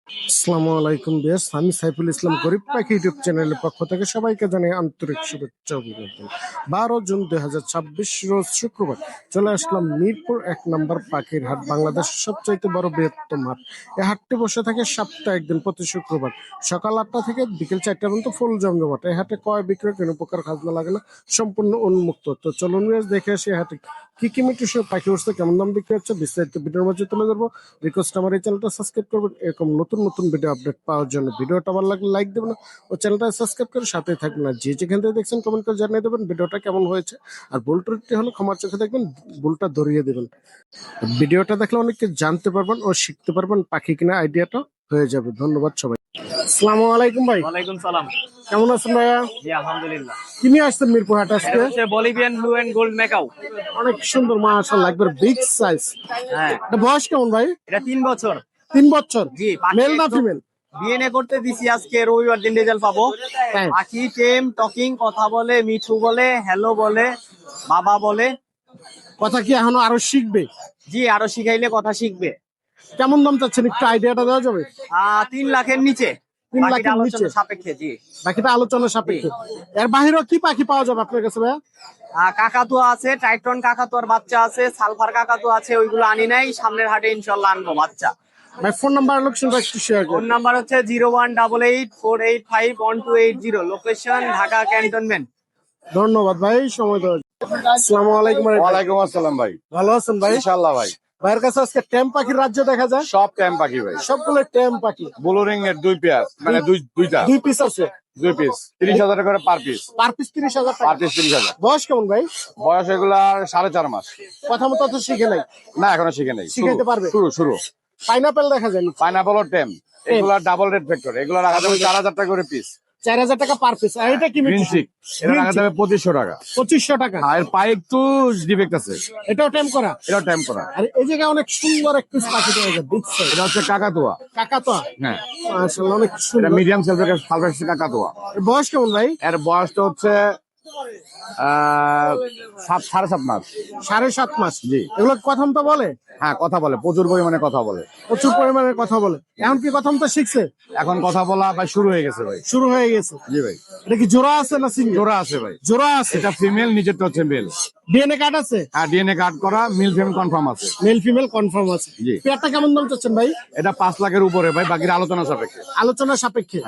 আসসালামু আলাইকুম বেশ, আমি সাইফুল ইসলাম গরিব পাখি ইউটিউব চ্যানেলের পক্ষ থেকে সবাইকে জানাই আন্তরিক শুভেচ্ছা ও অভিনন্দন। 12 জুন 2026 রোজ শুক্রবার চলে আসলাম মিরপুর 1 নম্বর পাখির হাট, বাংলাদেশের সবচাইতে বড় বৃহত্তম হাট। এই হাটটি বসে থাকে সপ্তাহে একদিন প্রতি শুক্রবার সকাল 8টা থেকে বিকেল 4টা পর্যন্ত ফুল জমজমাট। এই হাটে ক্রয় বিক্রয় কোনো প্রকার খাজনা লাগে না, সম্পূর্ণ উন্মুক্ত। তো চলুন দেখে আসি হাটে কি কি মিটু পাখি উঠছে, কেমন দাম বিক্রি হচ্ছে, বিস্তারিত ভিডিওর মাঝে তুলে ধরবো। রিকোয়েস্ট আমার এই চ্যানেলটা সাবস্ক্রাইব করবেন এরকম নতুন নতুন ভিডিও আপডেট পাওয়ার জন্য। ভিডিওটা ভালো লাগলে লাইক দেবেন ও চ্যানেলটা সাবস্ক্রাইব করে সাথে থাকবেন। আর যে যেখান থেকে দেখছেন কমেন্ট করে জানিয়ে দেবেন ভিডিওটা কেমন হয়েছে। আর ভুল ত্রুটি হলে ক্ষমার চোখে দেখবেন, ভুলটা ধরিয়ে দেবেন। ভিডিওটা দেখলে অনেকে জানতে পারবেন ও শিখতে পারবেন, পাখি কিনা আইডিয়াটা হয়ে যাবে। ধন্যবাদ সবাই। আসসালামু আলাইকুম ভাই। ওয়ালাইকুম সালাম। কেমন আছেন ভাইয়া? জি আলহামদুলিল্লাহ। কি নিয়ে আসছেন মিরপুর হাট আজকে? এটা হচ্ছে Bolivian blue and gold macaw. অনেক সুন্দর মাশাআল্লাহ, একবার বিগ সাইজ। হ্যাঁ, এটা বয়স কেমন ভাই? এটা 3 বছর। 3 বছর। জি, মেল না ফিমেল? ডিএনএ করতে দিছি, আজকে রবিবার দিন রেজাল্ট পাবো। হ্যাঁ। পাখি টেম, টকিং, কথা বলে, মিঠু বলে, হ্যালো বলে, বাবা বলে। কথা কি এখনো আরো শিখবে? জি, আরো শিখাইলে কথা শিখবে। কেমন দাম চাচ্ছেন, একটু আইডিয়াটা দেওয়া যাবে? 3 লাখের নিচে। 3 বাকিটা লাখের আলোচনা নিচে? সাপেক্ষে। জি, বাকিটা আলোচনা সাপেক্ষে। এর বাহিরেও কি পাখি পাওয়া যাবে আপনার কাছে ভাইয়া? কাকাতুয়া আছে, টাইটন কাকাতুয়ার বাচ্চা আছে, সালফার কাকাতুয়া আছে, ওইগুলো আনি নাই, সামনের হাটে ইনশাল্লাহ আনবো বাচ্চা। ভাই ফোন নাম্বার লোকেশনটা একটু শেয়ার ফোন করুন। নাম্বার হচ্ছে 0188485128 লোকেশন ঢাকা ক্যান্টনমেন্ট। ধন্যবাদ ভাই সময় দেওয়ার জন্য। আসসালামু আলাইকুম ভাই। ওয়ালাইকুম আসসালাম ভাই। ভালো আছেন ভাই? ইনশাআল্লাহ ভাই। ভাইয়ের কাছে আজকে টেম পাখির রাজ্য দেখা যায়। সব ট্যাম পাখি ভাই। সবগুলো টেম পাখি। ব্লু রিং এর 2 পেয়ার, মানে দুইটা 2 পিস আছে। 2 পিস 30,000 করে পার পিস। পার পিস 30,000 পার টাকা। পিস 30,000। বয়স কেমন ভাই? বয়স এগুলার 4.5 মাস। কথা মতো তো শিখে নাই? না, এখনো শিখে নেই। শিখাইতে পারবে? শুরু। পাইনাপেল দেখা যায়? পাইনাপল ও ট্যাম, এগুলা ডাবল রেড ফ্যাক্টর। এগুলা রাখা যাবে 4,000 টাকা করে পিস। 4,000 টাকা পার পিস। আর এটা কি গ্রিন চিক, এটা রাখা যাবে 2500 টাকা। 2500 টাকা। আর পায়ে একটু ডিফেক্ট আছে, এটাও টেম করা? এটাও ট্যাম করা। আর এই জায়গায় অনেক সুন্দর এক পিস পাখি দেখা যায়, বিগ সাইজ। এটা হচ্ছে কাকাতুয়া। কাকাতুয়া? হ্যাঁ, মাশাআল্লাহ অনেক এটা সুন্দর। মিডিয়াম সাইজের সালভেজ কাকাতুয়া। এর বয়স কেমন ভাই? এর বয়সটা হচ্ছে 7.5 মাস। 7.5 মাস? জি। এগুলো কথম তো বলে? হ্যাঁ, কথা বলে, প্রচুর পরিমাণে কথা বলে। প্রচুর পরিমাণে কথা বলে। এখন কি কথম তো শিখছে? এখন কথা বলা ভাই শুরু হয়ে গেছে ভাই। শুরু হয়ে গেছে? জি ভাই। এটা কি জোড়া আছে না সিঙ্গেল? জোড়া আছে ভাই। জোড়া আছে। এটা ফিমেল, নিচেরটা হচ্ছে মেল। ডিএনএ কার্ড আছে? আর ডিএনএ কার্ড করা, মিল ফিমেল কনফার্ম আছে। মেল ফিমেল কনফার্ম আছে। জি। পেয়ারটা কেমন দাম চাচ্ছেন ভাই? এটা 5 লাখের উপরে ভাই, বাকির আলোচনা সাপেক্ষে। আলোচনা সাপেক্ষে।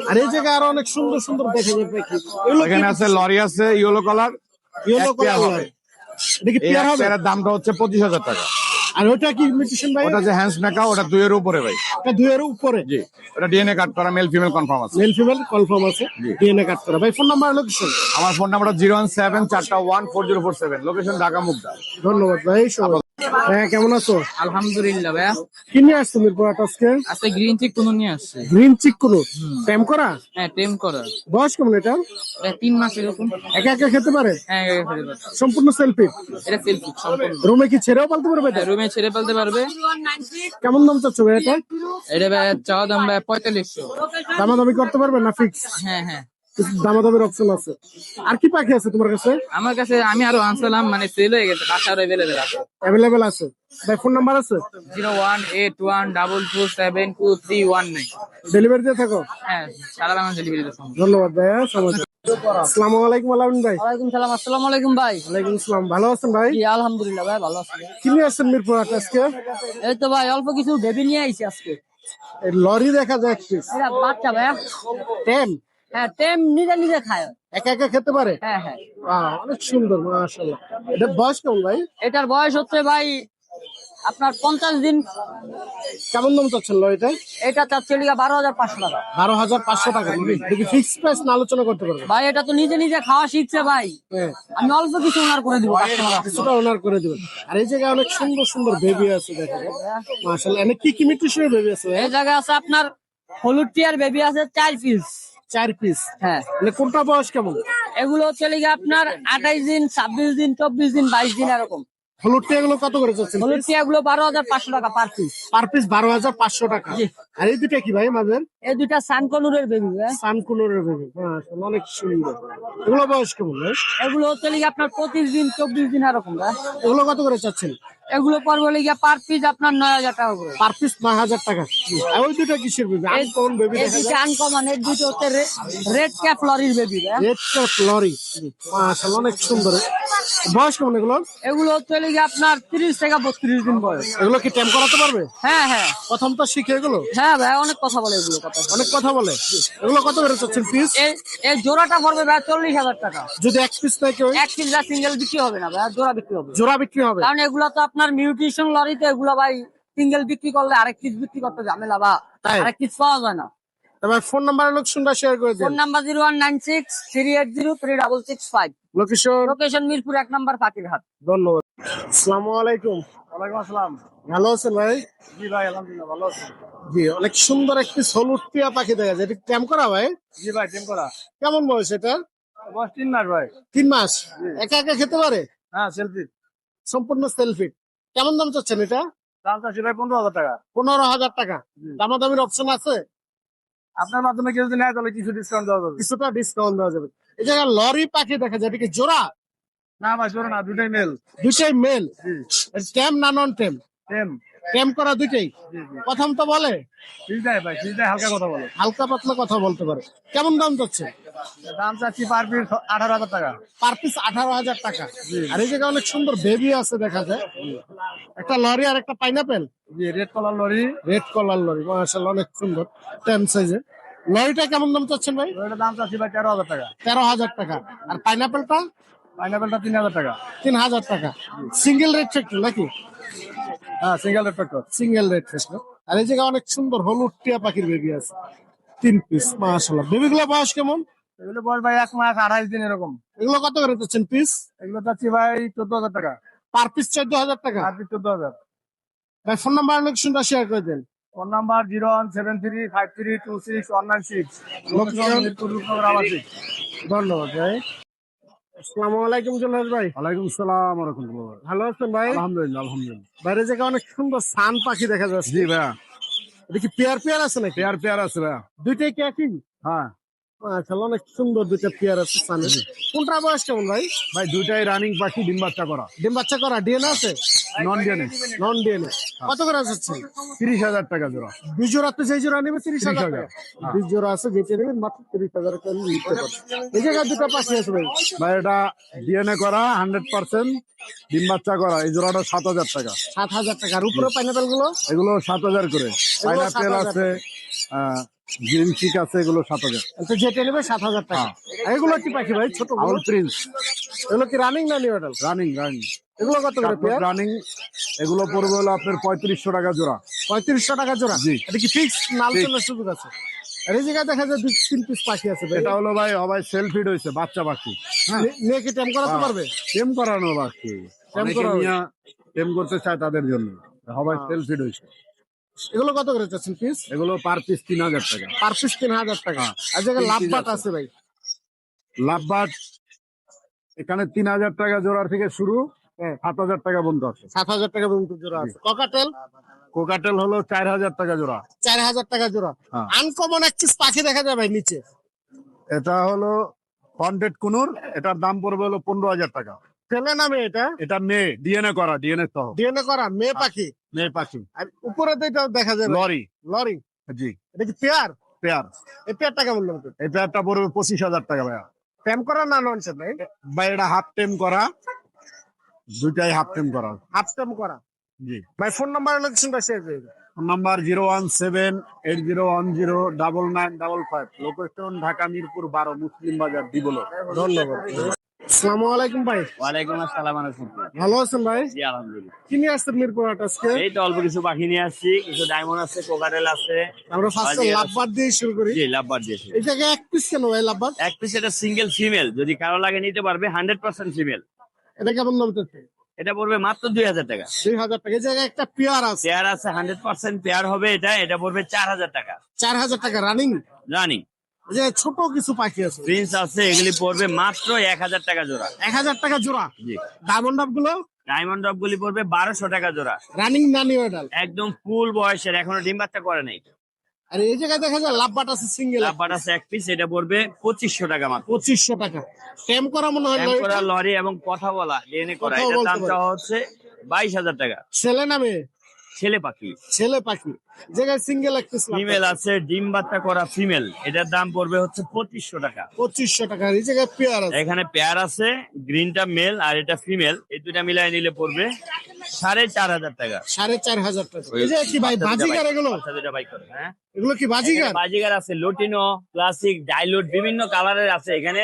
আর এই জায়গায় আরো অনেক সুন্দর সুন্দর দেখা যায় পাখি। এগুলো এখানে আছে লরি আছে, ইয়েলো কালার। Yellow colour. এটা কি পেয়ার হবে? এর দামটা হচ্ছে 25,000 টাকা। আর ওটা কি মিউটেশন ভাই? ওটা যে হ্যান্ডস মেকা, ওটা 2 এর উপরে ভাই। এটা 2 এর উপরে? জি। ওটা ডিএনএ কার্ড করা, মেল ফিমেল কনফার্ম আছে। মেল ফিমেল কনফার্ম আছে, ডিএনএ কার্ড করা। ভাই ফোন নাম্বার লোকেশন? আমার phone number 017414047, location Dhaka Mugda. ধন্যবাদ ভাই। হ্যাঁ, কেমন আছো? আলহামদুলিল্লাহ ভাইয়া। কি নিয়ে আসছো মিরপুর হাট আজকে? আজকে গ্রিন চিক কোনো নিয়ে আসছে। গ্রিন চিক কোনো টেম করা? হ্যাঁ, টেম করা। বয়স কেমন এটা? এটা 3 মাস এরকম। একা একা খেতে পারে? হ্যাঁ, এটা খেতে পারবে। সম্পূর্ণ সেলফি? এটা সেলফি সম্পূর্ণ। রুমে কি ছেড়েও পালতে পারবে এটা? রুমে ছেড়ে ফেলতে পারবে। কেমন দাম চাচ্ছ ভাই এটা? এটা ভাইয়া চাওয়া দাম ভাইয়া 4500। দামাদামি করতে পারবে না ফিক্স? হ্যাঁ হ্যাঁ, দামাদামির অপশন আছে। আর কি পাখি আছে তোমার কাছে? আমার কাছে আমি আরো আনছিলাম, মানে সেল হয়ে গেছে, বাসা আরো অ্যাভেলেবেল আছে। অ্যাভেলেবেল আছে। ভাই ফোন নাম্বার আছে? 018122319। ডেলিভারি দিয়ে থাকো? হ্যাঁ, সারা বাংলা ডেলিভারি দিতে সম্ভব। ধন্যবাদ ভাইয়া সময়। আসসালামু আলাইকুম আলামিন ভাই। ওয়ালাইকুম সালাম। আসসালামু আলাইকুম ভাই। ওয়ালাইকুম আসসালাম। ভালো আছেন ভাই? জি আলহামদুলিল্লাহ ভাই, ভালো আছি। কি নিয়ে আসছেন মিরপুর হাট আজকে? এই তো ভাই অল্প কিছু বেবি নিয়ে আইছি আজকে। এই লরি দেখা যায় এক পিস। এটা বাচ্চা ভাইয়া। টেম? হ্যাঁ, টেম নিজে নিজে খায়। একা একা খেতে পারে? হ্যাঁ হ্যাঁ। অনেক সুন্দর মাশাআল্লাহ। এটা বয়স কেমন ভাই? এটার বয়স হচ্ছে ভাই আপনার 50 দিন। কেমন দাম চাচ্ছেন লরিটা? এটা চাচ্ছে 12,500 টাকা। 12,500 টাকা। দেখি ফিক্স প্রাইস না আলোচনা করতে পারবে? ভাই এটা তো নিজে নিজে খাওয়া শিখছে ভাই, হ্যাঁ, আমি অল্প কিছু ওনার করে দিব। কিছুটা ওনার করে দিবেন। আর এই জায়গায় অনেক সুন্দর সুন্দর বেবি আছে দেখা যায় মাশাআল্লাহ। এনে কি কি মিউটেশনের বেবি আছে ভাই? এই জায়গায় আছে আপনার হলুদ টিয়ার বেবি আছে 4 পিস। 4 পিস? হ্যাঁ, মানে কোনটা বয়স কেমন? এগুলো হচ্ছে আপনার 28 দিন, 26 দিন, 24 দিন, 22 দিন এরকম। হলুদ টিয়া গুলো কত করে চাচ্ছেন? হলুদ টিয়া গুলো 12,500 টাকা পার পিস। পার পিস 12,500 টাকা। জি। আর এই দুটা কি ভাই মাঝের? এই দুইটা সানকনুরের বেবি ভাই। সানকুনোরের বেবি, অনেক সুন্দর। এগুলো বয়স কেমন ভাই? এগুলো হচ্ছে লিগে আপনার 25 দিন 24 দিন এরকম ভাই। এগুলো কত করে চাচ্ছেন? এগুলো পড়বে লিগে পার পিস আপনার 9,000 টাকা করে। পার পিস 9,000 টাকা। আর ওই দুটা কিসের বেবি? কোন বেবি এই দেখা দুইটা যায়? আনকমন, এই দুটো হচ্ছে রেড ক্যাপ লরির বেবি ভাই। রেড ক্যাপ লরি, মাশাআল্লাহ অনেক সুন্দর। বয়স কেমন এগুলো? এগুলো হচ্ছে লিগে আপনার 30 থেকে 32 দিন বয়স। এগুলো কি টেম করাতে পারবে? হ্যাঁ হ্যাঁ প্রথম তো শিখে এগুলো হ্যাঁ ভাই, অনেক কথা বলে এগুলো কথা। অনেক কথা বলে। এগুলো কত করে চাচ্ছেন পিস? এই এই জোড়াটা পড়বে ভাই 40,000 টাকা। যদি এক পিস নেয় কেউ? এক পিস বা সিঙ্গেল বিক্রি হবে না ভাই, জোড়া বিক্রি হবে। জোড়া বিক্রি হবে? কারণ এগুলো তো আপনার মিউটেশন লরিতে, এগুলো ভাই সিঙ্গেল বিক্রি করলে আরেক পিস বিক্রি করতে ঝামেলা, বা তাই? আরেক পিস পাওয়া যায় না। তবে ফোন নাম্বার লোকেশনটা শেয়ার করে ফোন দেন। নাম্বার 019638036665। লোকেশন? লোকেশন মিরপুর 1 নম্বর পাকিরহাট। ধন্যবাদ। আসসালামু আলাইকুম। ওয়ালাইকুম আসসালাম। ভালো আছেন ভাই? জি ভাই, আলহামদুলিল্লাহ ভালো আছি। জি, অনেক সুন্দর একটি হলুদ টিয়া পাখি দেখা যায়। এটা ক্যাম্প করা ভাই? জি ভাই, টিম করা। কেমন বয়স এটা? বয়স 3 মাস ভাই। 3 মাস। একা একা খেতে পারে? হ্যাঁ, সেলফি। সম্পূর্ণ সেলফি। কেমন দাম চাচ্ছেন এটা? দাম চাচ্ছি ভাই 15,000 টাকা। 15,000 টাকা। দামাদামির অপশন আছে? আপনার মাধ্যমে কেউ যদি নেয় তাহলে কিছু ডিসকাউন্ট দেওয়া যাবে। কিছুটা ডিসকাউন্ট দেওয়া যাবে। এই জায়গায় লরি পাখি দেখা যায়, এটা কি জোড়া? না ভাই, জোর না, দুটাই মেল। দুইটাই মেল। টেম না নন টেম? টেম। টেম করা দুইটাই। প্রথম তো বলে সিজদাই ভাই, সিজদাই হালকা কথা বলে। হালকা পাতলা কথা বলতে পারে। কেমন দাম চাচ্ছে? দাম চাচ্ছি পার পিস 18,000 টাকা। পার পিস 18,000 টাকা। আর এই জায়গায় অনেক সুন্দর বেবি আছে দেখা যায়, একটা লরি আর একটা পাইনাপেল। জি, রেড কালার লরি। রেড কলার লরি, মাশাআল্লাহ অনেক সুন্দর। টেম সাইজের লরিটা কেমন দাম চাচ্ছেন ভাই? ওইটার দাম চাচ্ছি ভাই 13,000 টাকা। 13,000 টাকা। আর পাইনাপেলটা? পাইনাপেলটা 3,000 টাকা। 3,000 টাকা। সিঙ্গেল রেড ফ্যাক্টর নাকি? হ্যাঁ, single red factor. Single red factor. আর এই জায়গায় অনেক সুন্দর হলুদ টিয়া পাখির বেবি আছে 3 পিস, মাশাআল্লাহ। বেবিগুলো বয়স কেমন? এগুলো বয়স ভাই 1 মাস 28 দিন এরকম। এগুলো কত করে চাচ্ছেন পিস? এগুলো চাচ্ছি ভাই 14,000 টাকা। পার পিস 14,000 টাকা। Per piece 14,000। ভাই ফোন নাম্বার লোকেশনটা শেয়ার করে দেন। Phone number 01735326196। Location? Mirpur Rupnagar আবাসিক। ধন্যবাদ ভাই। আসসালামু আলাইকুম জুলহাস ভাই। ওয়ালাইকুম আসসালাম ওয়া রাহমাতুল্লাহ। ভালো আছেন ভাই? আলহামদুলিল্লাহ, আলহামদুলিল্লাহ। বাইরে জায়গায় অনেক সুন্দর সান পাখি দেখা যাচ্ছে। জি ভাইয়া, এটা কি পেয়ার পেয়ার আছে নাকি? পেয়ার পেয়ার আছে ভাইয়া। দুইটাই কি একই? হ্যাঁ মাশাআল্লাহ অনেক সুন্দর দুইটা পেয়ার আছে সানের। কোনটা বয়স কেমন ভাই? ভাই, দুইটাই রানিং পাখি, ডিম বাচ্চা করা। ডিম বাচ্চা করা, ডিএনএ আছে? Non DNA. Non DNA. কত করে যাচ্ছে? 30,000 টাকা জোড়া। দুই জোড়া তো, যেই জোড়া নেবে 30,000 টাকা। 30,000 দুই জোড়া আছে, যেটা নেবেন মাত্র 30,000 টাকা নিতে পারবেন। এই জায়গায় দুটো পাখি আছে ভাই। ভাই, এটা ডিএনএ করা 100%, ডিম বাচ্চা করা। এই জোড়াটা 7,000 টাকা। 7,000 টাকা। আর উপরে পাইনাপেল গুলো? এগুলো 7,000 করে। পাইনাপেল 7,000 আছে, গ্রিন চিক আছে, এগুলো 7,000। তো যেটা নেবে 7,000 টাকা। আর এগুলো কি পাখি ভাই? ছোট আউল প্রিন্স এগুলো কি রানিং না নিউ অ্যাডাল্ট? রানিং, রানিং এগুলো কত করে পেয়ার? রানিং। এগুলো পড়বে হলো আপনার 3500 টাকা জোড়া। 3500 টাকা জোড়া। জি। এটা কি ফিক্স না আলোচনার সুযোগ আছে? আর এই জায়গায় দেখা যায় 2-3 পিস পাখি আছে ভাই। এটা হলো ভাই সবাই সেলফিড হয়েছে, বাচ্চা পাখি। হ্যাঁ, নিয়ে কি টেম করাতে পারবে? টেম করানো পাখি। অনেকে করা নিয়ে টেম করতে চায় তাদের জন্য। সবাই সেলফিড হয়েছে। এগুলো কত করে চাচ্ছেন পিস? এগুলো পার পিস 3,000 টাকা। পার পিস 3,000 টাকা। আর জায়গায় লাভ বাট আছে ভাই। লাভবাট এখানে 3,000 টাকা জোড়ার থেকে শুরু, 7,000 টাকা পর্যন্ত আছে। 7,000 টাকা পর্যন্ত জোড়া আছে। ককাটেল? কোকাটেল হলো 4,000 টাকা জোড়া। 4,000 টাকা জোড়া। হ্যাঁ। আনকমন এক পিস পাখি দেখা যায় ভাই নিচে। এটা হলো কন্টেট কুনুর, এটার দাম পড়বে হলো 15,000 টাকা। ছেলে নামে এটা? এটা মেয়ে, ডিএনএ করা, ডিএনএ সহ ডিএনএ করা মেয়ে পাখি। মেয়ে পাখি। আর উপরে তো এটা দেখা যায় ভাই। লরি। লরি। জি, এটা কি পেয়ার? পেয়ার। এই পেয়ারটা কেমন লাগবে? এই পেয়ারটা পড়বে 25,000 টাকা ভাইয়া। টেম করা না ননসেন্স ভাই? ভাই, এটা হাফ টেম করা, দুইটাই হাফ টেম করা। হাফ টেম করা। জি। ভাই ফোন নাম্বার লোকেশনটা শেয়ার করে দিন। নাম্বার 01780109955। লোকেশন ঢাকা মিরপুর 12, মুসলিম বাজার, ডিবলো। ধন্যবাদ। আসসালামু আলাইকুম ভাই। ওয়ালাইকুম আসসালাম রাহমাতুল্লাহ। ভালো আছেন ভাই? জি আলহামদুলিল্লাহ। কি নিয়ে আসছেন মিরপুর হাট আজকে? এই তো অল্প কিছু পাখি নিয়ে আসছি, কিছু ডায়মন্ড আছে, কোকাটেল আছে। আমরা ফার্স্টে লাভবাট দিয়ে শুরু করি। জি, লাভবার্ড দিয়েছি। এই জায়গায় এক পিস কেন ভাই লাভবাট? এক পিস এটা সিঙ্গেল ফিমেল, যদি কারো লাগে নিতে পারবে, 100% ফিমেল। এটা কেমন দাম চাচ্ছে? এটা পড়বে মাত্র 2,000 টাকা। 2,000 টাকা। এই জায়গায় একটা পেয়ার আছে। পেয়ার আছে, 100% পেয়ার হবে। এটা পড়বে 4,000 টাকা 4,000 টাকা রানিং। রানিং। এই যে ছোট কিছু পাখি আছে। প্রিন্স আছে, এগুলি পড়বে মাত্র 1,000 টাকা জোড়া। 1,000 টাকা জোড়া। জি। ডায়মন্ড আপ গুলো ডায়মন্ড ডগ গুলি পড়বে 1,200 টাকা জোড়া। রানিং না নিউ অ্যাডাল্ট? একদম ফুল বয়সের, এখনো ডিম বাচ্চা করে নাই। আর এই জায়গায় দেখা যায় লাভবাট আছে সিঙ্গেল, লাভবাট আছে এক পিস, এটা পড়বে 2500 টাকা মাত্র। 2500 টাকা। টেম করা মনে হয় ট্যাম্প করা লরি এবং কথা বলা ডিএনএ করা, কথাও এটার বলতে দাম পারে। চাওয়া হচ্ছে 22,000 টাকা। ছেলে নামে ছেলে পাখি। ছেলে পাখি জায়গায় সিঙ্গেল এক পিস ফিমেল আছে ডিম বাচ্চা করা ফিমেল, এটার দাম পড়বে হচ্ছে 2500 টাকা। 2500 টাকা। আর এই জায়গায় পেয়ার আছে, এখানে পেয়ার আছে, গ্রিনটা মেল আর এটা ফিমেল, এই দুইটা মিলাই নিলে পড়বে 4500 টাকা। 4500 টাকা। এই যে কি ভাই বাজিগার এগুলো? বাচ্চা দুইটা বাইক করে, হ্যাঁ এগুলো কি বাজিগার? এখানে বাজিগার আছে, লুটিনো, ক্লাসিক, ডাইলুট, বিভিন্ন কালারের আছে। এখানে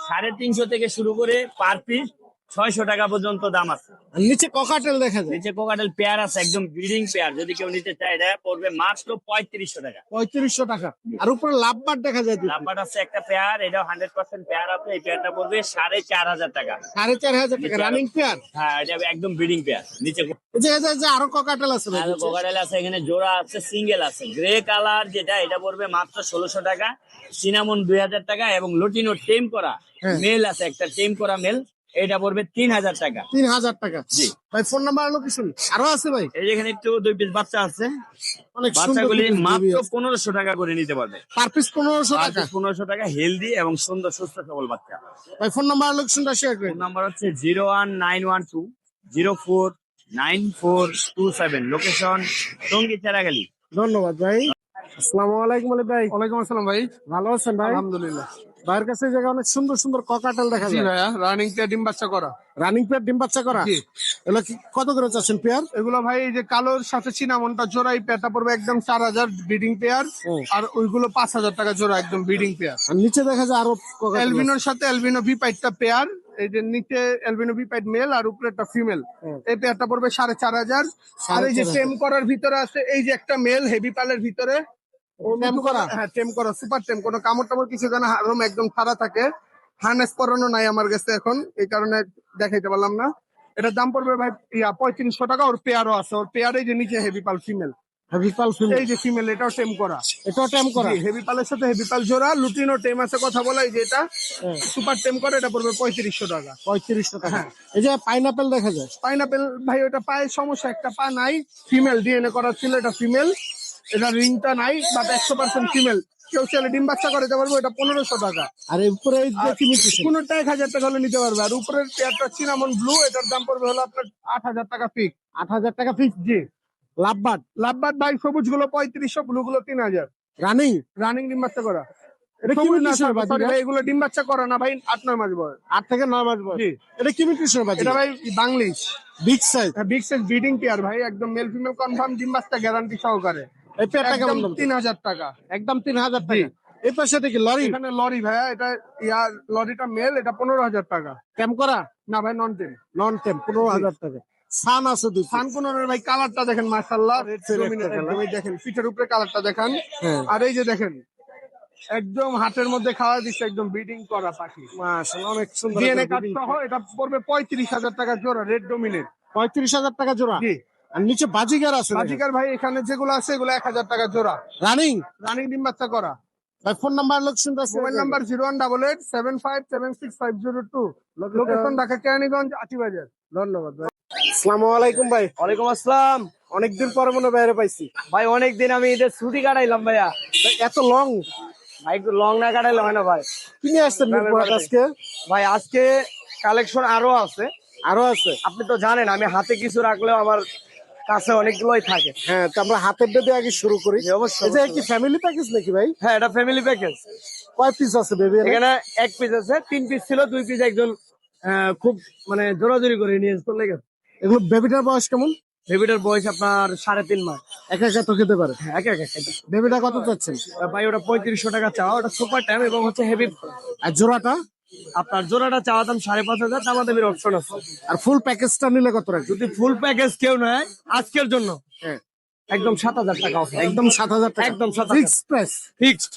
350 থেকে শুরু করে পার পিস 600 টাকা পর্যন্ত দাম আছে। আর নিচে ককাটেল দেখা যায়, নিচে কোকাটেল পেয়ার আছে, একদম ব্রিডিং পেয়ার, যদি কেউ নিতে চায় এটা পড়বে মাত্র 3500 টাকা। 3500 টাকা। আর উপরে লাভবাট দেখা যায় দুটো। লাভবাট আছে একটা পেয়ার, এটাও 100% পেয়ার আছে, এই পেয়ারটা পড়বে 4500 টাকা। 4500 টাকা রানিং পেয়ার। হ্যাঁ, এটা একদম ব্রিডিং পেয়ার। নিচে এই যে আরো ককাটেল আছে ভাই। কোকাটেল আছে, এখানে জোড়া আছে, সিঙ্গেল আছে। গ্রে কালার যেটা, এটা পড়বে মাত্র 1600 টাকা। সিনামন 2000 টাকা, এবং লুটিনো টেম করা হ্যাঁ। মেল আছে একটা, টেম করা মেল, এটা পড়বে 3000 টাকা। 3000 টাকা। জি। ভাই ফোন নাম্বার লোকেশন আরো আছে ভাই? এই যে এখানে একটু 2 পিস বাচ্চা আছে, অনেক সুন্দর বাচ্চাগুলি মাত্র পার 1500 টাকা করে নিতে পারবে। পিস 1500 টাকা। 1500 টাকা, হেলদি এবং সুন্দর সুস্থ সবল বাচ্চা। ভাই ফোন নাম্বার লোকেশনটা শেয়ার করেন। ফোন নাম্বার হচ্ছে 01912049427, লোকেশন টঙ্গী চেরাগালি। ধন্যবাদ ভাই। আসসালামু আলাইকুম আলী ভাই। ওয়ালাইকুম আসসালাম ভাই। ভালো আছেন ভাই? আলহামদুলিল্লাহ। ভাইয়ের কাছে এই জায়গায় অনেক সুন্দর সুন্দর ককাটেল দেখা জি যায়। ভাইয়া, রানিং তে ডিম বাচ্চা করা। রানিং পেয়ার ডিম বাচ্চা করা। জি। এগুলো কি কত করে চাচ্ছেন পেয়ার? এগুলো ভাই এই যে কালোর সাথে চিনামনটা জোড়া, এই পেয়ারটা পড়বে একদম 4000 ব্রিডিং পেয়ার। হুম। আর ওইগুলো 5000 টাকা জোড়া, একদম ব্রিডিং পেয়ার। আর নিচে দেখা যায় আরো ককাটেল আছে। এলবিনোর সাথে এলবিনো ভি পাইটটা পেয়ার, এই যে নিচে এলবিনো ভি পাইট মেল আর উপরে একটা ফিমেল, হুম। এই পেয়ারটা পড়বে 4500। আর এই যে 4500 টেম করার ভিতরে আছে এই যে একটা মেল হেভি পালের ভিতরে, টেম করা? হ্যাঁ টেম করা, সুপার টেম, কোনো কামড় টামড় কিছু জানা, রুম একদম সারা থাকে। হার্নেস পরানো নাই আমার কাছে এখন, এই কারণে দেখাইতে পারলাম না। এটার দাম পড়বে ভাই 3500 টাকা। ওর পেয়ারও আছে, ওর পেয়ারে যে নিচে হেভি পাল ফিমেল, হেভি পাল ফিমেল। এই যে ফিমেল, এটাও টেম করা। এটাও টেম করা। হেভি পালের সাথে হেভি পাল জোড়া, লুটিনো টেম আছে কথা বলা, এই যে এটা হ্যাঁ। সুপার টেম করে, এটা পড়বে 3500 টাকা। 3500 টাকা। এই যে পাইনাপেল দেখা যায়। পাইনাপেল ভাই ওটা পায়ের সমস্যা, একটা পা নাই, ফিমেল ডিএনএ করা ছিল, এটা ফিমেল, এটা রিংটা নাই, বাট 100% ফিমেল। কেউ চাইলে ডিম বাচ্চা করে দিতে পারবো, এটা 1500 টাকা। আর এই উপরে এই যে কি মিউটেশন? কোনটা 1000 টাকা হলে নিতে পারবে। আর উপরের পেয়ারটা চিনামন ব্লু, এটার দাম পড়বে হলো আপনার 8000 টাকা ফিক্স। 8000 টাকা ফিক্স। জি। লাভবাট লাভবাদ ভাই সবুজ গুলো 3500, ব্লু গুলো 3000। রানিং। রানিং ডিম বাচ্চা করা। এটা কি সবুজ না, মিউটেশন sorry বাজিগার? ভাই, এগুলো ডিম বাচ্চা করা না ভাই, 8-9 মাস বয়স। 8 থেকে 9 মাস বয়স। জি। এটা কি মিউটেশন এটা বাজিগার? ভাই Banglish big size. Big size breeding pair ভাই, একদম মেল ফিমেল কনফার্ম, ডিম বাচ্চা গ্যারান্টি সহকারে। এই পেয়ারটা কেমন দাম? 3000 টাকা। একদম 3000 টাকা। এই পাশে কি লরি? এখানে লরি ভাইয়া, এটা লরিটা মেল, এটা 15000 টাকা। টেম করা? না ভাই নন টেম। নন টেম 15000 টাকা। সান আছে দুই। সানকুনের ভাই কালারটা দেখেন মাশাআল্লাহ, একটা colour। এই দেখেন পিঠের উপরে কালারটা দেখেন। হ্যাঁ। আর এই যে দেখেন একদম হাতের মধ্যে খাওয়া দিচ্ছে, একদম ব্রিডিং করা পাখি, মাশাআল্লাহ অনেক সুন্দর। ডিএনএ কার্ড সহ। এটা পড়বে 35,000 টাকা জোড়া, রেড ডোমিনেট। 35000 টাকা জোড়া। জি। আর নিচে বাজিগার আছে। বাজিকার ভাই এখানে যেগুলো আছে এগুলো 1000 টাকা জোড়া, রানিং। রানিং ডিম বাচ্চা করা। ভাই ফোন নাম্বার লোকেশনটা mobile number 0188757652, location Dhaka Keraniganj Atibazar. ধন্যবাদ ভাই। আসসালামু আলাইকুম ভাই। ওয়ালাইকুম আসসালাম। অনেকদিন পরে মনে বাইরে পাইছি ভাই অনেকদিন আমি এদের ছুটি কাটাইলাম ভাইয়া। ভাই, এত লং ভাই একটু লং না কাটাইলে হয় না ভাই। কিনে আসছেন মিরপুর হাট আজকে? ভাই আজকে কালেকশন আরো আছে। আরো আছে? আপনি তো জানেন আমি হাতে কিছু রাখলেও আমার কাছে অনেকগুলোই থাকে। হ্যাঁ, তো আমরা হাতের বেদে আগে শুরু করি। জি, অবশ্যই, এই যে কি অবশ্যই। ফ্যামিলি প্যাকেজ নাকি ভাই? হ্যাঁ, এটা ফ্যামিলি প্যাকেজ। কয় পিস আছে বেবি? এখানে এক পিস আছে, 3 পিস ছিল, 2 পিস একজন খুব মানে জোরাজোরি করে নিয়ে চলে গেছে। এগুলো বেবিটার বয়স কেমন? বেবিটার বয়স আপনার 3.5 মাস। একা একা তো খেতে পারে। হ্যাঁ, একা একা খাইতে। বেবিটা কত চাচ্ছেন? ভাই ওটা 3500 টাকা চাওয়া, ওটা সুপার টাইম এবং হচ্ছে হেভি। আর জোড়াটা? আপনার জোড়াটা চাওয়া দাম 5500, দামাদামির অপশন আছে। আর ফুল প্যাকেজটা নিলে কত রাখবে? যদি ফুল প্যাকেজ কেউ নেয় আজকের জন্য হ্যাঁ, একদম 7000 টাকা offer। একদম 7000 টাকা। একদম 7000 ফিক্সড প্রাইস। ফিক্সড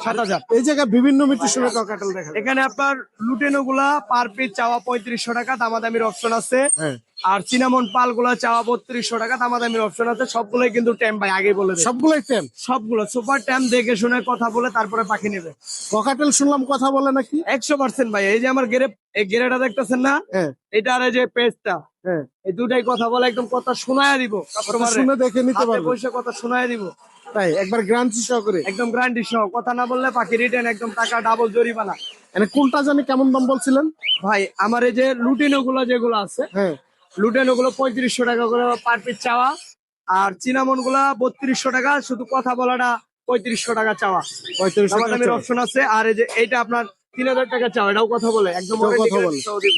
7000। এই জায়গায় বিভিন্ন মিউটেশনের ককাটেল দেখা যায়। এখানে আপনার লুটেনো গুলা পার পিস চাওয়া 3500 টাকা, দামাদামির অপশন আছে। হ্যাঁ, আর সিনামন পাল গুলা চাওয়া 3200 টাকা, দামাদামির অপশন আছে। সবগুলোই কিন্তু ট্যাম ভাই আগে বলে দেয়। সবগুলোই টেম। সবগুলো সুপার ট্যাম, দেখে শুনে কথা বলে তারপরে পাখি নেবে। ককাটেল শুনলাম কথা বলে নাকি? 100% ভাই। এই যে আমার গেরে, এই গেরেটা দেখতেছেন না, হ্যাঁ, এটা আর এই যে পেজটা, হ্যাঁ এই দুটাই কথা বলে একদম কথা শোনায় দিব কথা কাস্টমার শুনে দেখে নিতে হাতে পারবে, বসে কথা শোনায় দিব তাই একবার গ্যারান্টি সহকারে। একদম গ্যারান্টি সহ, কথা না বললে পাখি রিটার্ন, একদম টাকা ডাবল জরিমানা। মানে কোনটা জানি কেমন দাম বলছিলেন? ভাই আমার এই যে লুটিনো গুলো যেগুলো আছে, হ্যাঁ লুটেনো গুলো 3500 টাকা করে পার পিস চাওয়া, আর চিনামন গুলা 3200 টাকা, শুধু কথা বলাটা 3500 টাকা চাওয়া। 3500 টাকা দামাদামির চাওয়া। অপশন আছে। আর এই যে এইটা আপনার 3000 টাকা চাওয়া, এটাও কথা বলে, একদম এটাও warranty কথা বলে। guarantee সহ দিব।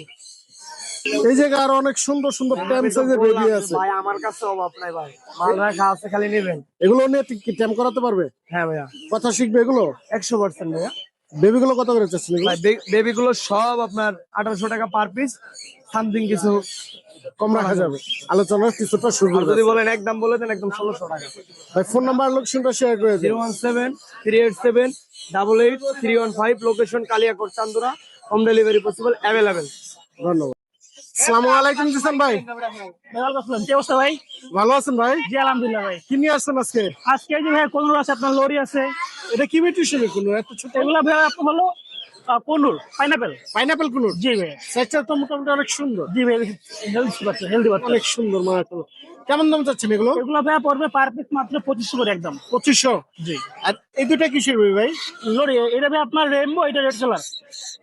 এই জায়গায় আরো অনেক সুন্দর সুন্দর ট্যাম আমি তো সাইজের বললাম বেবি যে আছে, ভাই আমার কাছে অভাব নাই ভাই, মাল রাখা আছে, খালি নেবেন। এগুলো নিয়ে কি ট্যাম করাতে পারবে? হ্যাঁ ভাইয়া, কথা শিখবে এগুলো? 100% ভাইয়া। বেবি গুলো কত করে চাচ্ছেন এগুলো? ভাই বেবি গুলো সব আপনার 1800 টাকা পার পিস, সামথিং কিছু কম রাখা যাবে, আলোচনার কিছুটা সুযোগ আর যদি আছে। বলেন একদম বলে দেন, একদম 1600 টাকা। ভাই ফোন নাম্বার লোকেশনটা শেয়ার করে দিন। 017-387-88-315, লোকেশন কালিয়াকোট চান্দুরা, হোম ডেলিভারি পসিবল, অ্যাভেলেবেল। ধন্যবাদ। আসসালামু আলাইকুম জিসান ভাই, কি অবস্থা ভাই? ভালো আছেন ভাই? জি আলহামদুলিল্লাহ ভাই। কি নিয়ে আসছেন আজকে? আজকে যে ভাই কোনুর আছে, আপনার লরি আছে, এটা কি মিউটেশন কোনো এত ছোট? এগুলা ভাই আপনার হলো কোনুর পাইনাপেল। পাইনাপেল কোন? জি ভাই, সাইজটা তো মোটামুটি অনেক সুন্দর, জি ভাই, হেলদি বাচ্চা, হেলদি বাচ্চা। অনেক সুন্দর মাশাআল্লাহ। কেমন দাম চাচ্ছেন এগুলো? এগুলা ভাই পড়বে পার পিস মাত্র 2500 করে একদম। 2500। জি। আর এই দুটা কিসের ভাই? লরি এটা ভাই আপনার রেইনবো, এটা রেড কালার।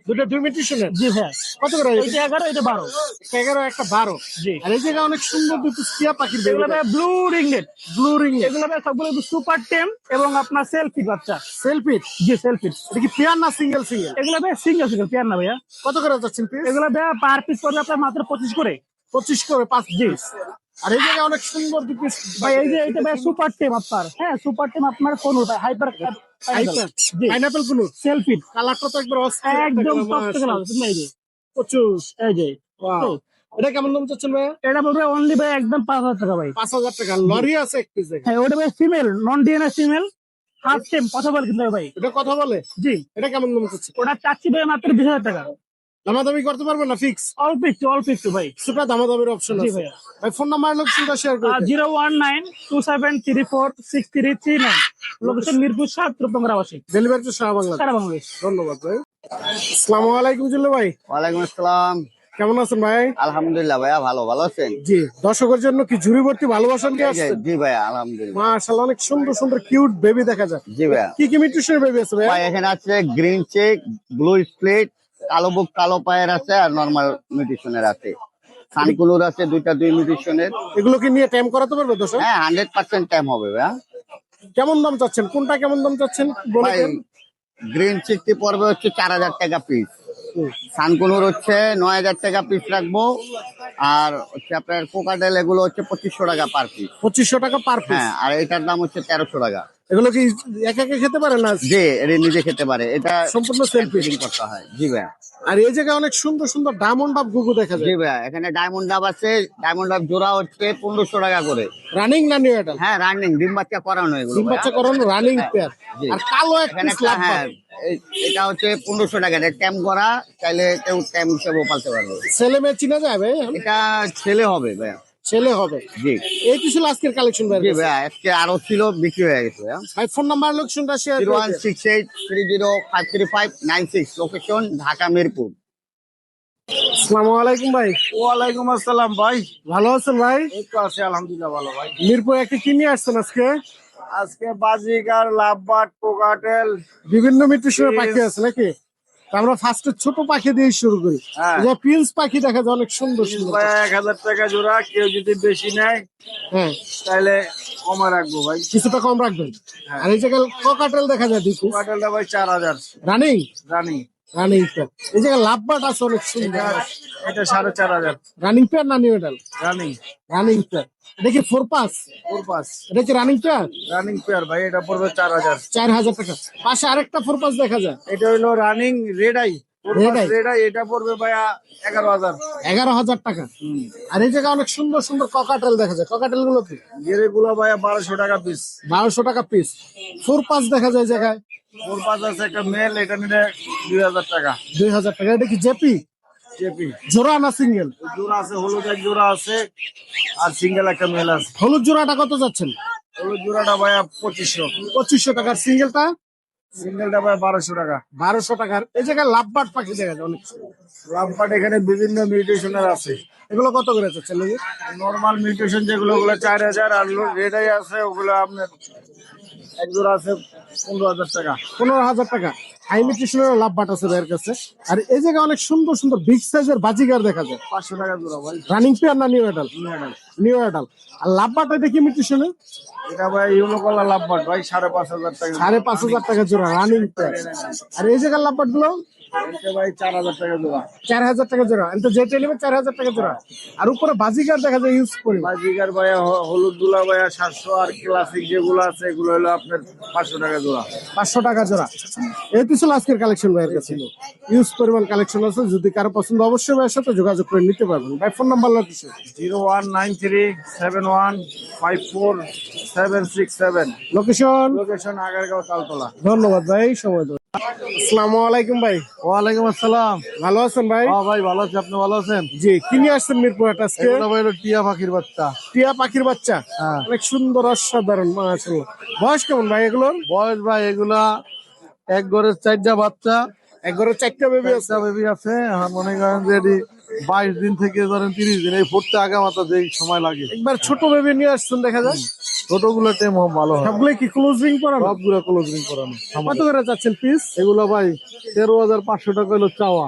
দুটা দুই মিউটেশনের? জি ভাই, কত করে? এটা 11, এটা 12। 11 একটা 12। জি। আর এই জায়গায় অনেক সুন্দর দুটো টিয়া পাখির বেবি। এগুলা ভাই ব্লু রিংনেট। ব্লু রিং এগুলা ভাই সবগুলো সুপার টেম এবং আপনার সেলফি বাচ্চা। সেলফি। জি সেলফি। এটা কি পেয়ার না সিঙ্গেল সিঙ্গেল? এগুলা ভাই সিঙ্গেল সিঙ্গেল, পেয়ার না ভাইয়া। কত করে যাচ্ছেন পিস? এগুলা ভাই পার পিস পড়বে আপনার মাত্র 25 করে। 25 করে 5 জি। পিস। আর এই জায়গায় অনেক সুন্দর দুটো ভাই এই যে এটা ভাই সুপার টেম আপনার, হ্যাঁ সুপার টেম আপনার কোন ভাই হাইপার জি পাইনাপেল কোন? সেলফি, কালারটা তো একবার অস্থির, একদম টকটকে লাল, এই যে প্রচুর। এই যে ওয়াও, এটা কেমন দাম চাচ্ছেন ভাই? এটা বলবে অনলি ভাই একদম 5000 টাকা ভাই। 5000 টাকা। লরি আছে এক পিস। হ্যাঁ ওটা ভাই female, non DNA female, half টেম, কথা বলে কিন্তু ভাই। এটা কথা বলে? জি, এটা কেমন দাম চাচ্ছেন? ওটা চাচ্ছি ভাই মাত্র 20000 টাকা। দামাদামি করতে পারবেন না? ফিক্স? অল্প একটু ভাই। সেটা দামাদামির অপশন জি আছে। ভাইয়া। ভাই ফোন নাম্বার লোকেশনটা শেয়ার করে দিন। 01927346339, লোকেশন মিরপুর 7, রূপগঞ্জ আবাসিক, ডেলিভারি তো সারা বাংলা। সারা বাংলাদেশ। ধন্যবাদ ভাই। আসসালামু আলাইকুম জিল্লু ভাই, ওয়ালাইকুম আসসালাম। কেমন আছেন ভাই? আলহামদুলিল্লাহ ভাইয়া, ভালো আছেন? জি, দর্শকের জন্য কি ঝুড়ি ভর্তি ভালোবাসা নিয়ে আসছেন? জি ভাইয়া, আলহামদুলিল্লাহ। মাশাআল্লাহ, অনেক সুন্দর সুন্দর কিউট বেবি দেখা যায়। জি ভাইয়া। কি কি মিউটেশনের বেবি আছে ভাই? ভাই এখানে আছে গ্রিন চেক, ব্লু স্প্লিট, কালো বুক, কালো পায়ের আছে, আর নরমাল মিউটেশনের আছে। সানকুলুর আছে দুই মিউটেশনের। এগুলো কি নিয়ে টাইম করাতে পারবে দর্শক? হ্যাঁ 100% টাইম হবে ভাইয়া। কেমন দাম চাচ্ছেন? কোনটা কেমন দাম চাচ্ছেন বলে ভাই দেন। গ্রিন চেকটি পড়বে হচ্ছে 4000 টাকা পিস, সানকুলুর হচ্ছে 9000 টাকা পিস রাখবো, আর হচ্ছে আপনার কোকাডেল এগুলো হচ্ছে 2500 টাকা পার পিস। 2500 টাকা পার পিস। হ্যাঁ, আর এটার দাম হচ্ছে 1300 টাকা। এগুলো কি একা একা খেতে পারে না? জি, এটা নিজে খেতে পারে, এটা সম্পূর্ণ self ফিডিং করতে হয়। জি ভাইয়া। আর এই জায়গায় অনেক সুন্দর সুন্দর ডায়মন্ড বাপ গুগু দেখা জি যায়। ভাইয়া, এখানে ডায়মন্ড ডাব আছে। ডায়মন্ড ডাব জোড়া হচ্ছে 1500 টাকা করে। রানিং না নিউ এটা? হ্যাঁ রানিং, ডিম বাচ্চা করানো এগুলো ডিম ভাইয়া। বাচ্চা করানো রানিং পেয়ার। জি। আর কালো এক এখানে পিস একটা, লাভ হ্যাঁ এটা হচ্ছে 1500 টাকা, এটা ট্যাম করা, চাইলে কেউ ট্যাম হিসেবেও পালতে পারবে। ছেলে মেয়ে চিনা যাবে? এটা ছেলে হবে ভাইয়া। ছেলে হবে। জি এই কিছু আজকের কালেকশন ভাই। জি ভাইয়া, আজকে আরো ছিল, বিক্রি হয়ে গেছে ভাইয়া। ভাই ফোন নাম্বার লোকেশনটা শেয়ার করে দিন। 01683053596, লোকেশন ঢাকা মিরপুর। আসসালামু আলাইকুম ভাই, ওয়ালাইকুম আসসালাম ভাই। ভালো আছেন ভাই? এই তো আছি আলহামদুলিল্লাহ, ভালো ভাই। মিরপুর একটা কি নিয়ে আসছেন আজকে? আজকে বাজিগার, লাভবাট, কোকাটেল। বিভিন্ন মিউটেশনের পাখি আছে নাকি? তা আমরা ফার্স্টে ছোট পাখি দিয়ে শুরু করি। হ্যাঁ। এই যে প্রিন্স পাখি দেখা যায় অনেক সুন্দর সুন্দর। ভাই 1000 টাকা জোড়া, কেউ যদি বেশি নেয় হ্যাঁ, তাহলে কমে রাখবো ভাই। কিছুটা কম রাখবেন। আর এই জায়গায় ককাটেল দেখা যায় দুটো কোকাটেলটা ভাই 4000 রানিং। রানিং। Running pair. এই জায়গায় লাভবাট আছে অনেক সুন্দর। এটা 4500 রানিং পেয়ার না নিউ এডাল? রানিং। Running pair. এটা কি 4 পাস? ফোরপাস এটা কি রানিং পেয়ার? রানিং পেয়ার ভাই, এটা পড়বে 4000। 4000 টাকা। পাশে আরেকটা 4 পাস দেখা যায়। এটা হলো running red eye. Red eye? Red eye, এটা পড়বে ভাই 11000। 11000 টাকা। আর এই জায়গায় অনেক সুন্দর সুন্দর ককাটেল দেখা যায়। ককাটেল গুলো কি? গেরে গুলো ভাই 1200 টাকা পিস। 1200 টাকা পিস। 4 পাস দেখা যায় এই জায়গায় ফোরপাস আছে একটা মেল, এটা নিলে 2000 টাকা। 2000 টাকা। এটা কি জেপি জেপি জোড়া না সিঙ্গেল? জোড়া আছে, হলুদ এক জোড়া আছে, আর সিঙ্গেল একটা মেল আছে। হলুদ জোড়াটা কত যাচ্ছেন? হলুদ জোড়াটা ভাইয়া 2500। 2500 টাকার সিঙ্গেলটা সিঙ্গেলটা ভাই 1200 টাকা। 1200 টাকার। এই জায়গায় লাভবার্ড পাখি দেখা যায় অনেক। লাভবার্ড এখানে বিভিন্ন মিউটেশনের আছে। এগুলো কত করে চাচ্ছেন নাকি? নর্মাল মিউটেশন যেগুলো ওগুলো 4000, আর রেডাই আছে ওগুলো আপনার এক জোড়া আছে 15000 টাকা। 15,000 টাকা। হাই নিউট্রিশনের লাভবার্ড আছে ভাইয়ের কাছে। আর এই জায়গায় অনেক সুন্দর সুন্দর বিগ সাইজের বাজিগার দেখা যায়। 500 টাকা জোড়া ভাই। রানিং পেয়ার না নিউ অ্যাডাল? New adult. আর লাভবার্ড এটা কি নিউট্রিশনে? এটা ভাই ইউনো কলার লাভবার্ড ভাই 5,500 টাকা। 5,500 টাকা জোড়া রানিং পেয়ার। আর এই জায়গার লাভবার্ড গুলো এটা ভাই 4000 টাকা জোড়া। 4,000 টাকা জোড়া। তো যেটা নেবে 4,000 টাকা জোড়া। আর উপরে বাজিগার দেখা যায় ইউজ করি। বাজিকার ভাই হলুদ গুলা ভাই 700, আর ক্লাসিক যেগুলো আছে এগুলো হলো আপনার 500 টাকা জোড়া। 500 টাকা জোড়া। এই তো ছিল আজকের কালেকশন ভাইয়ের কাছে। ইউজ পরিমাণ কালেকশন আছে। যদি কারো পছন্দ অবশ্যই ভাইয়ের সাথে যোগাযোগ করে নিতে পারবেন। ভাই ফোন নাম্বার লাগছে 019371546767। লোকেশন? লোকেশন আগারগাঁও তালতলা। ধন্যবাদ ভাই, সময় দেওয়ার। আসসালামু আলাইকুম ভাই। ওয়ালাইকুম আসসালাম। ভালো আছেন ভাই? হ্যাঁ ভাই ভালো আছি, আপনি ভালো আছেন? জি, কি নিয়ে আসছেন মিরপুর হাট আজকে? এগুলো ভাই হলো টিয়া পাখির বাচ্চা। টিয়া পাখির বাচ্চা। হ্যাঁ। অনেক সুন্দর, অসাধারণ, মাশাআল্লাহ। বয়স কেমন ভাই এগুলোর? বয়স ভাই এগুলা এক ঘরের 4টা বাচ্চা, এক ঘরে 4টা বেবি আছে। একটা বেবি আছে। মনে করেন যে এটি 22 দিন থেকে ধরেন 30 দিন, এই ফুটতে আগামাতা যে সময় লাগে। একবার ছোট বেবি নিয়ে আসছেন দেখা যায়। ছোটগুলো টেম ভালো হয়। সবগুলো কি ক্লোজিং করানো? সবগুলো ক্লোজিং করানো। কত করে চাচ্ছেন পিস? এগুলো ভাই 13,500 টাকা হলো চাওয়া।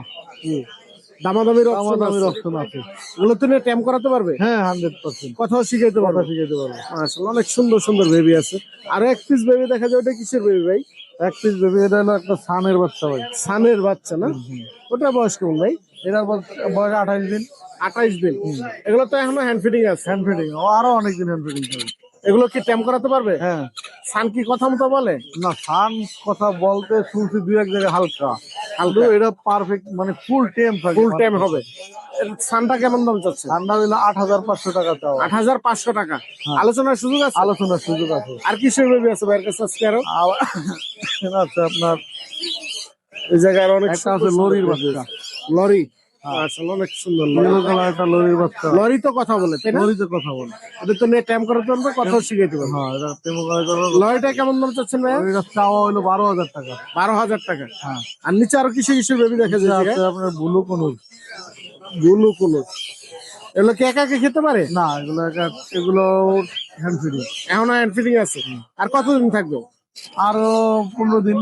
দামাদামির দামাদামির অপশন অপশন আছে। এগুলো তো নিয়ে ট্যাম করাতে পারবে? হ্যাঁ 100%। কথাও শিখাইতে পারবে? কথা শিখাইতে পারবো। মাশাআল্লাহ, অনেক সুন্দর সুন্দর বেবি আছে। আর এক পিস বেবি দেখা যায়। ওটা কিসের বেবি ভাই? এক পিস বেবি, এটা হলো একটা সানের বাচ্চা ভাই। সানের বাচ্চা না? ওটা বয়স কেমন ভাই? এটার বয়স 28 দিন। 28 দিন। এগুলো তো এখনো হ্যান্ড ফিডিং আছে। হ্যান্ড ফিডিং, আরো অনেকদিন হ্যান্ড ফিডিং করবে। এগুলো কি ট্যাম করাতে পারবে? হ্যাঁ। সান কি কথা মতো বলে? না, সান কথা বলতে শুনছি দুই এক জায়গায় হালকা হালকা। এটা পারফেক্ট মানে ফুল টেম থাকে। ফুল টাইম হবে। এর সানটা কেমন দাম চাচ্ছে? ঠান্ডা হইলে 8,500 টাকা চাওয়া। 8,500 টাকা। আলোচনার সুযোগ আছে? আলোচনার সুযোগ আছে। আর কিসের বেবি আছে ভাইয়ের কাছে আজকে আরো? আবার আছে আপনার এই জায়গায় অনেক একটা আছে লরির বাচ্চা। লরি। আসলে অনেক সুন্দর লরি। ইয়েলো কালার একটা লরির বাচ্চা। লরি তো কথা বলে, তাই না? লরিতে কথা বলে। এটা তো নিয়ে ট্যাম করাতে পারবে, কথাও শিখাইতে পারবে। হ্যাঁ, এটা টেমো করে করো। লরিটা কেমন দাম চাচ্ছেন ভাই? এটা চাওয়া হইলো 12,000 টাকা। 12,000 টাকা। হ্যাঁ। আর নিচে আরো কিসের কিসের বেবি দেখা যায়? আছে আপনার ব্লু কোনুর। গুলু কুলু। এগুলো কি একা একা খেতে পারে? না, এগুলো হ্যান্ড ফিডিং। এখন হ্যান্ড ফিডিং আছে। আর কতদিন থাকবে? আরো 15 দিন।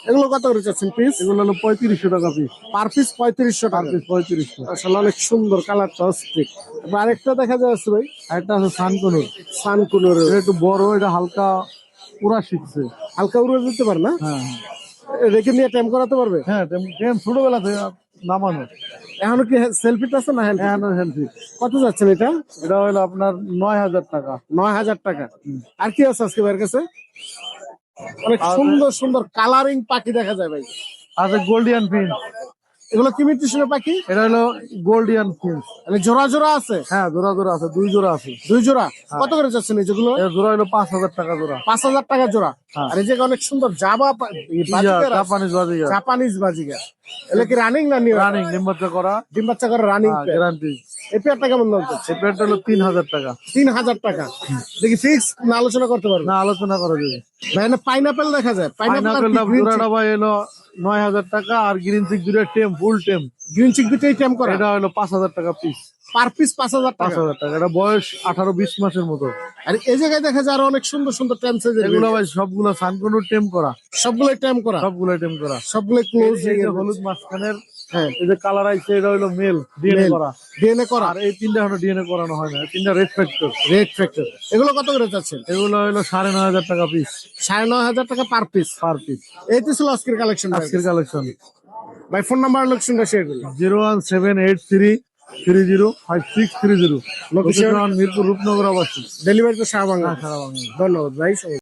এগুলো কত করে চাচ্ছেন পিস? এগুলো হলো 3500 টাকা পিস। পার পিস 3500 টাকা। 3500। আসলে অনেক সুন্দর, কালারটা অস্থির। আরেকটা দেখা যাচ্ছে ভাই, একটা আছে সানকনুর। সানকুনুর। এটা একটু বড়, এটা হালকা পুরা শিখছে। হালকা উড়ে দিতে পারে না? হ্যাঁ রেখে নিয়ে টাইম করাতে পারবে? হ্যাঁ, টেম ছোটবেলা থেকে নামানো। এখনো কি সেলফিট আছে না? হ্যাঁ হেলথি। কত যাচ্ছেন এটা? এটা হলো আপনার 9,000 টাকা। 9,000 টাকা। আর কি আছে আজকে ভাইয়ের কাছে? অনেক সুন্দর সুন্দর কালারিং পাখি দেখা যায় ভাই। আছে গোল্ডিয়ান ফিন্স। এগুলো কি মিউটেশনের পাখি? এটা হলো গোল্ডিয়ান ফিন্স। মানে জোড়া জোড়া আছে? হ্যাঁ, জোড়া জোড়া আছে, 2 জোড়া আছে। 2 জোড়া। কত করে যাচ্ছেন এই যেগুলো? এর জোড়া হলো 5,000 টাকা জোড়া। 5,000 টাকা জোড়া। হ্যাঁ। আর এই যে অনেক সুন্দর জাবা জাপানিজ বাজিগার। জাপানিজ বাজিগার। এগুলো কি রানিং না নিউ? রানিং, ডিম বাচ্চা করা। ডিম বাচ্চা করে রানিং। গ্যারান্টি। এই পেয়ারটা কেমন দাম চাচ্ছে? এই প্যান্টটা হলো 3,000 টাকা। 3,000 টাকা। দেখি ফিক্স না আলোচনা করতে পারবে? না, আলোচনা করা যাবে। ভাই না পাইনাপেল দেখা যায়। পাইনাপেলটা জোড়াটা ভাই হলো 9,000 টাকা। আর গ্রিন চিক দুটো টেম, ফুল টেম। গ্রিন চিক দুটোই টাইম করে। এটা হলো 5,000 টাকা পিস। পার পিস 5,000 টাকা। 5,000 টাকা। এটা বয়স 18-20 মাসের মতো। আর এই জায়গায় দেখা যায় আরো অনেক সুন্দর সুন্দর টাইম সাইজের। এগুলো ভাই সবগুলো সানকনুর টেম করা। সবগুলোই টাইম করা। সবগুলো টেম করা। সবগুলোই ক্লোজ। এই যে হলুদ মাঝখানের, হ্যাঁ, এই যে কালার আইছে, এটা হলো মেল ডিএনএ করা। ডিএনএ করা। আর এই 3টা এখনো ডিএনএ করানো হয় না। 3টা রেড ফ্যাক্টর। Red factor. এগুলো কত করে যাচ্ছেন? এগুলো হলো 9,500 টাকা পিস। 9,500 টাকা পার পিস। Per piece. এই তো ছিল আজকের কালেকশন। আজকের কালেকশন। ভাই ফোন নাম্বার লোকেশনটা শেয়ার করুন। 01783305630। লোকেশন মিরপুর রূপনগর আবাসিক। ডেলিভারি তো শাহবাঙ্গা। সারা বাংলা। ধন্যবাদ ভাই।